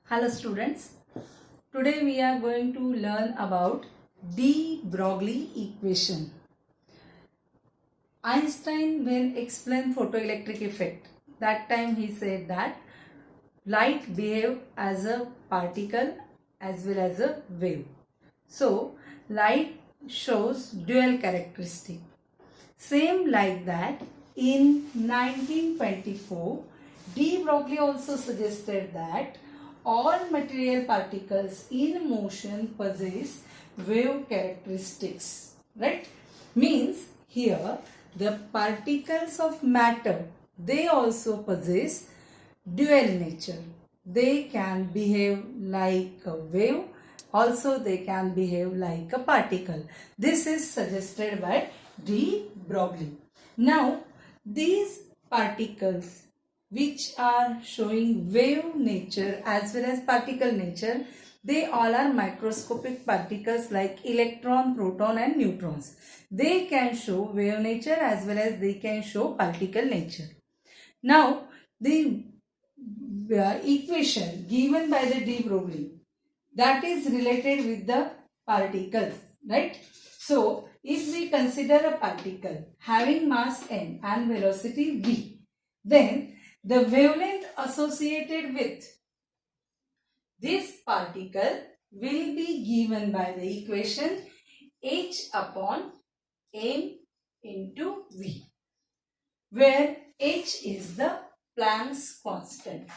Hello students, today we are going to learn about de Broglie equation. Einstein when explained photoelectric effect, that time he said that light behave as a particle as well as a wave. So light shows dual characteristic. Same like that in 1924, de Broglie also suggested that all material particles in motion possess wave characteristics, right? Means here the particles of matter, they also possess dual nature. They can behave like a wave, also they can behave like a particle. This is suggested by de Broglie. Now these particles which are showing wave nature as well as particle nature, they all are microscopic particles like electron, proton and neutrons. They can show wave nature as well as they can show particle nature. Now the equation given by the de Broglie, that is related with the particles, right? So if we consider a particle having mass m and velocity v, then the wavelength associated with this particle will be given by the equation h upon m into v, where h is the Planck's constant.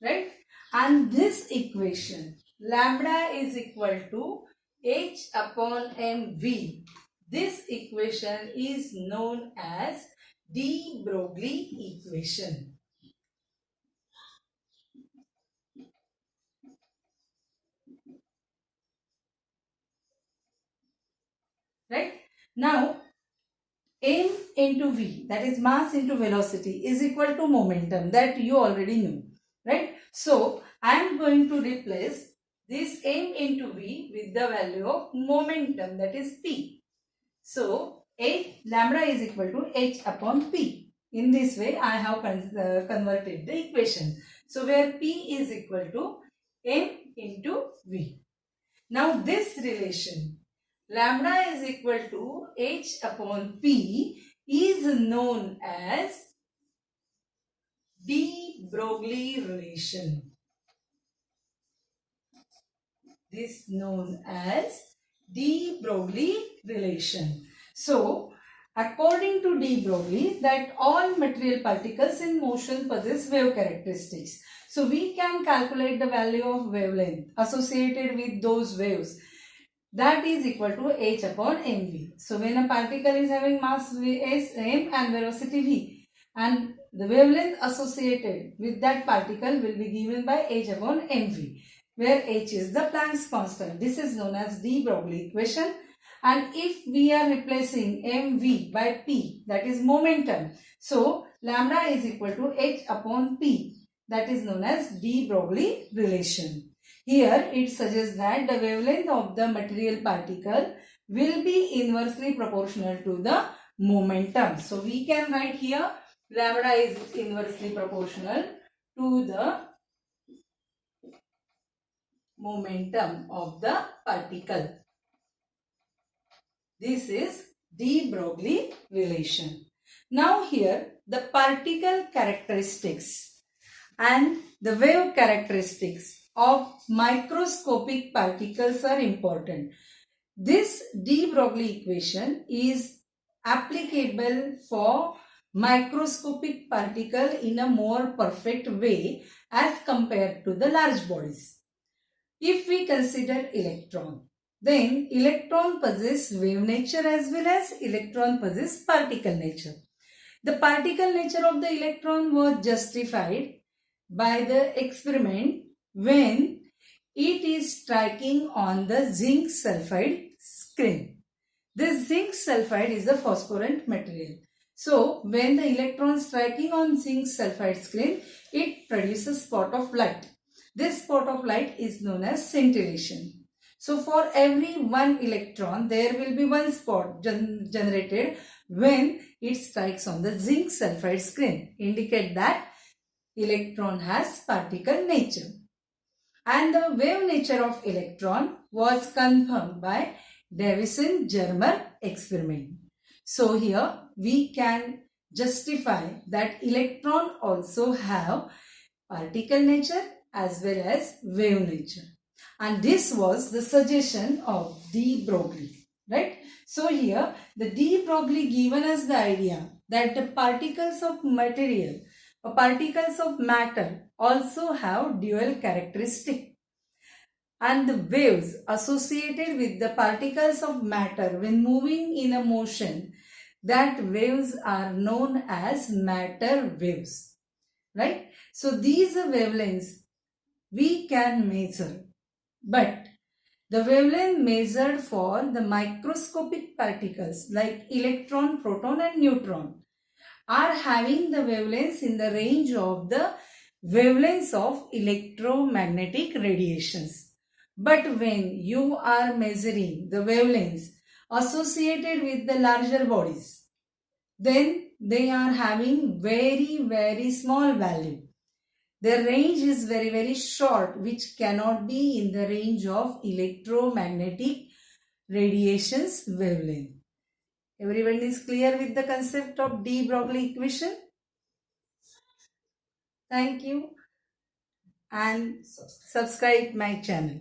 Right? And this equation, lambda is equal to h upon mv. This equation is known as de Broglie equation. Right? Now, m into v, that is mass into velocity, is equal to momentum, that you already know. Right? So, I am going to replace this m into v with the value of momentum, that is p. So, lambda is equal to h upon p. In this way, I have converted the equation. So, where p is equal to m into v. Now, this relation, lambda is equal to h upon p, is known as de Broglie relation. This known as de Broglie relation. So, according to de Broglie, that all material particles in motion possess wave characteristics. So, we can calculate the value of wavelength associated with those waves. That is equal to h upon mv. So, when a particle is having mass m and velocity v, and the wavelength associated with that particle will be given by h upon mv, where h is the Planck's constant. This is known as de Broglie equation. And if we are replacing mv by p, that is momentum, so lambda is equal to h upon p, that is known as de Broglie relation. Here it suggests that the wavelength of the material particle will be inversely proportional to the momentum. So we can write here lambda is inversely proportional to the momentum of the particle. This is de Broglie relation. Now here the particle characteristics and the wave characteristics of microscopic particles are important. This de Broglie equation is applicable for microscopic particle in a more perfect way as compared to the large bodies. If we consider electron, then electron possess wave nature as well as electron possess particle nature. The particle nature of the electron was justified by the experiment when it is striking on the zinc sulfide screen. This zinc sulfide is a phosphorescent material. So, when the electron striking on zinc sulfide screen, it produces spot of light. This spot of light is known as scintillation. So for every one electron, there will be one spot generated when it strikes on the zinc sulfide screen. Indicate that electron has particle nature. And the wave nature of electron was confirmed by Davison-Germer experiment. So here we can justify that electron also have particle nature as well as wave nature. And this was the suggestion of de Broglie, right? So here the de Broglie given us the idea that the particles of material or particles of matter also have dual characteristic, and the waves associated with the particles of matter when moving in a motion, that waves are known as matter waves, right? So these wavelengths we can measure, but the wavelength measured for the microscopic particles like electron, proton and neutron are having the wavelengths in the range of the wavelengths of electromagnetic radiations. But when you are measuring the wavelengths associated with the larger bodies, then they are having very small value. Their range is very short, which cannot be in the range of electromagnetic radiations wavelength. Everyone is clear with the concept of de Broglie equation? Thank you and subscribe my channel.